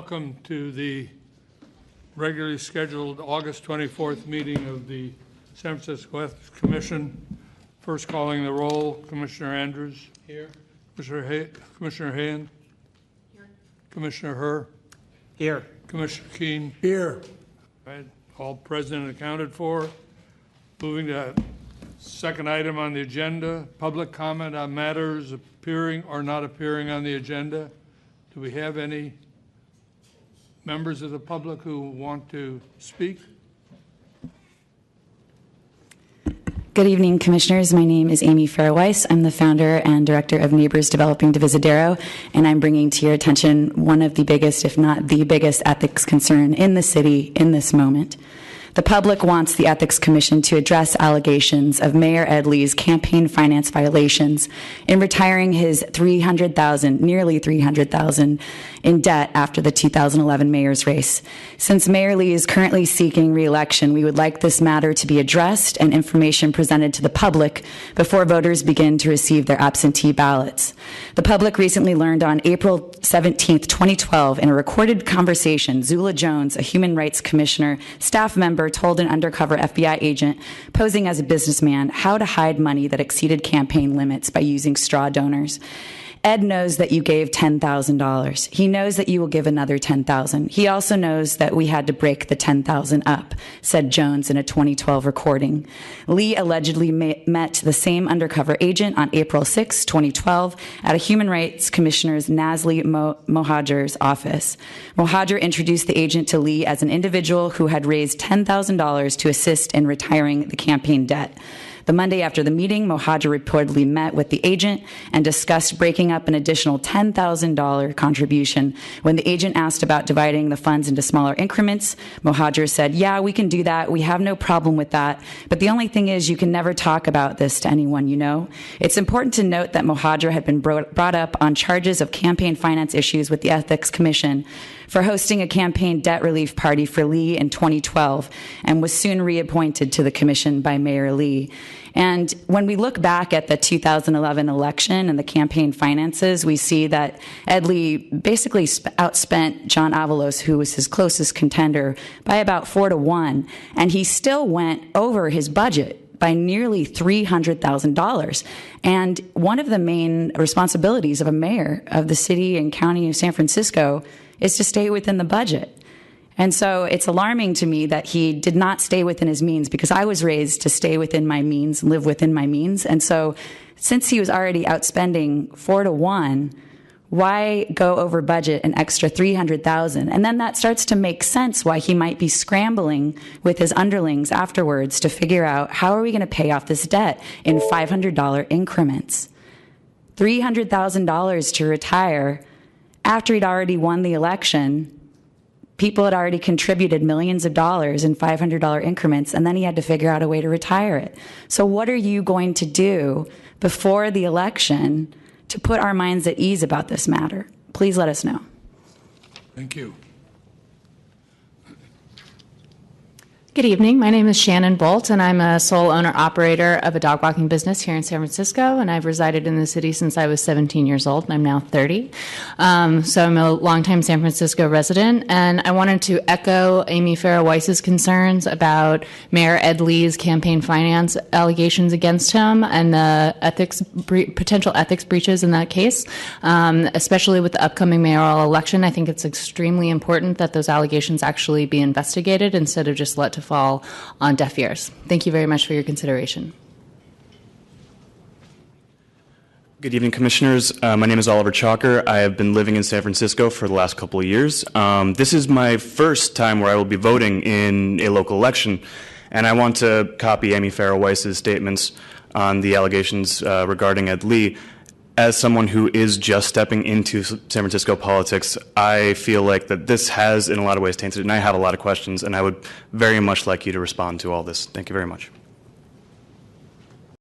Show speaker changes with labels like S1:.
S1: Welcome to the regularly scheduled August 24th meeting of the San Francisco Ethics Commission. First calling the roll, Commissioner Andrews. Here. Commissioner Hand. Here. Commissioner Herr.
S2: Here.
S1: Commissioner Keene.
S2: Here.
S1: All right, all present and accounted for. Moving to second item on the agenda, public comment on matters appearing or not appearing on the agenda. Do we have any members of the public who want to speak?
S3: Good evening, Commissioners. My name is Amy Pharaoh Weiss. I'm the founder and director of Neighbors Developing Divisadero, and I'm bringing to your attention one of the biggest, if not the biggest, ethics concern in the city in this moment. The public wants the Ethics Commission to address allegations of Mayor Ed Lee's campaign finance violations in retiring his nearly $300,000 in debt after the 2011 mayor's race. Since Mayor Lee is currently seeking re-election, we would like this matter to be addressed and information presented to the public before voters begin to receive their absentee ballots. The public recently learned on April 17, 2012, in a recorded conversation, Zula Jones, a human rights commissioner, staff member, told an undercover FBI agent posing as a businessman how to hide money that exceeded campaign limits by using straw donors. Ed knows that you gave $10,000. He knows that you will give another $10,000. He also knows that we had to break the $10,000 up, said Jones in a 2012 recording. Lee allegedly met the same undercover agent on April 6, 2012, at a human rights commissioner's Nazly Mohajer's office. Mohajer introduced the agent to Lee as an individual who had raised $10,000 to assist in retiring the campaign debt. The Monday after the meeting, Mohajer reportedly met with the agent and discussed breaking up an additional $10,000 contribution. When the agent asked about dividing the funds into smaller increments, Mohajer said, "Yeah, we can do that. We have no problem with that. But the only thing is you can never talk about this to anyone you know." It's important to note that Mohajer had been brought up on charges of campaign finance issues with the Ethics Commission for hosting a campaign debt relief party for Lee in 2012 and was soon reappointed to the commission by Mayor Lee. And when we look back at the 2011 election and the campaign finances, we see that Ed Lee basically outspent John Avalos, who was his closest contender, by about 4-1, and he still went over his budget by nearly $300,000. And one of the main responsibilities of a mayor of the city and county of San Francisco is to stay within the budget. And so it's alarming to me that he did not stay within his means, because I was raised to stay within my means, live within my means. And so since he was already outspending 4-1, why go over budget an extra $300,000? And then that starts to make sense why he might be scrambling with his underlings afterwards to figure out, how are we going to pay off this debt in $500 increments? $300,000 to retire after he'd already won the election. People had already contributed millions of dollars in $500 increments, and then he had to figure out a way to retire it. So what are you going to do before the election to put our minds at ease about this matter? Please let us know.
S1: Thank you.
S4: Good evening. My name is Shannon Bolt, and I'm a sole owner-operator of a dog walking business here in San Francisco, and I've resided in the city since I was 17 years old, and I'm now 30. So I'm a longtime San Francisco resident, and I wanted to echo Amy Pharaoh Weiss's concerns about Mayor Ed Lee's campaign finance allegations against him and the potential ethics breaches in that case, especially with the upcoming mayoral election. I think it's extremely important that those allegations actually be investigated instead of just let to fall on deaf ears. Thank you very much for your consideration.
S5: Good evening, Commissioners. My name is Oliver Chalker. I have been living in San Francisco for the last couple of years. This is my first time where I will be voting in a local election, and I want to copy Amy Pharaoh Weiss's statements on the allegations regarding Ed Lee. As someone who is just stepping into San Francisco politics, I feel like that this has, in a lot of ways, tainted it, and I have a lot of questions, and I would very much like you to respond to all this. Thank you very much.